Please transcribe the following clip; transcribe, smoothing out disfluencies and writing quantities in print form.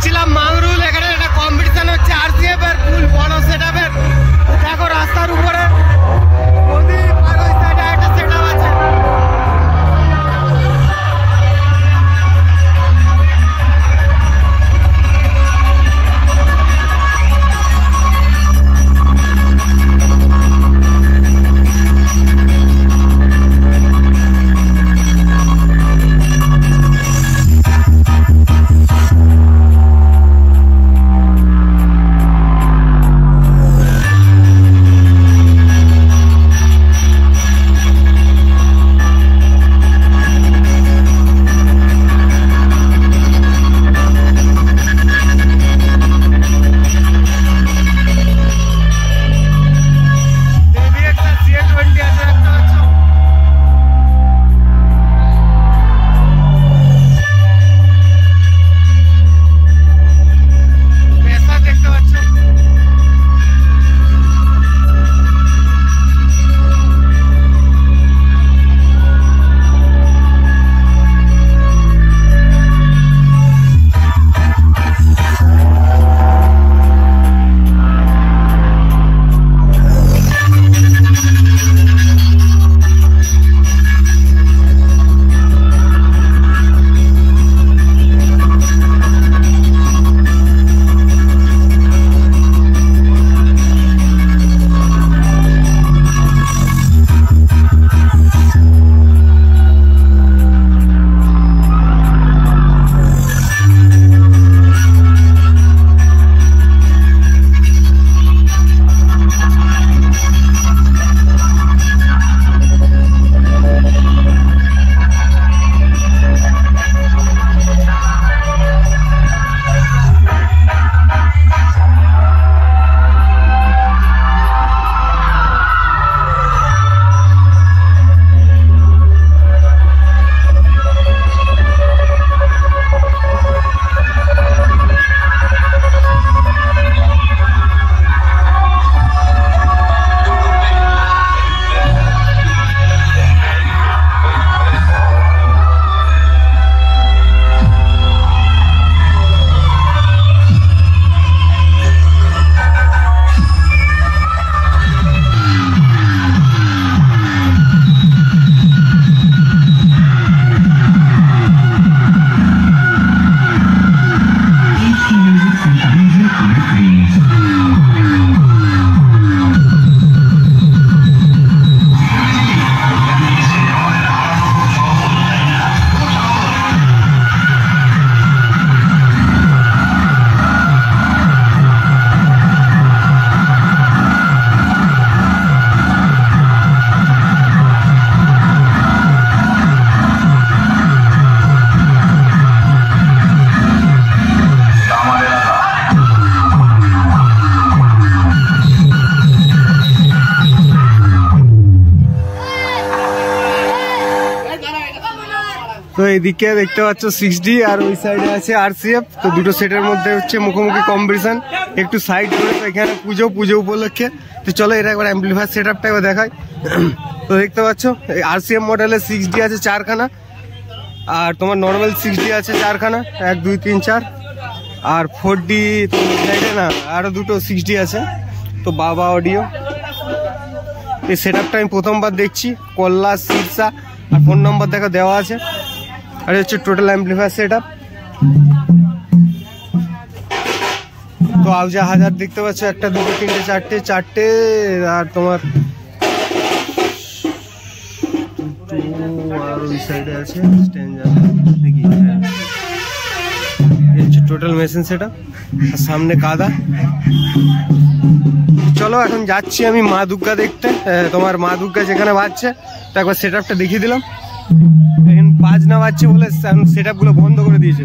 যাচ্ছিলাম মাংরুল, এখানে একটা কম্পিটিশন হচ্ছে আরসিএফ এর ফুল বড় সেটআপের। দেখো রাস্তার উপরে নদী আর ওই সাইডে একটা সেটআপ আছে। তো এইদিকে দেখতে পাচ্ছ 6D আর ওই সাইডে আছে আরসিএফ। তো দুটো সেটের মধ্যে হচ্ছে মুখোমুখি কম্পিটিশন। একটু সাইড করে এখানে পুজো উপলক্ষে। তো চলো এটা একবার অ্যাম্পলিফায়ার সেটআপটা একবার দেখাই। তো দেখতে পাচ্ছ আরসিএফ মডেলের 6D আছে 4খানা, আর তোমার নর্মাল 6D আছে 4খানা, 1 2 3 4, আর 4D সাইডে না আরো দুটো 6D আছে। তো বাবা অডিও এই সেটআপটা আমি প্রথমবার দেখছি। কল্লা শীর্ষা আর ফোন নম্বর দেখা দেওয়া আছে। আর হচ্ছে টোটাল অ্যাম্পলিফায়ার সেটআপ। তো আউজা হাজার দেখতে পাচ্ছ, 1 2 3 4 4টে, আর তোমার আর ওই সাইডে আছে স্ট্যান্ডার দেখি। এই হচ্ছে টোটাল মেশিন সেটআপ, আর সামনে কাদা। চলো এখন যাচ্ছি আমি মা দুর্গা দেখতে। তোমার মা দুর্গা যেখানে বাজছে তো একবার সেটআপটা দেখিয়ে দিলাম। এখন বাজ না বাজছে বলে সেটআপ গুলো বন্ধ করে দিয়েছে।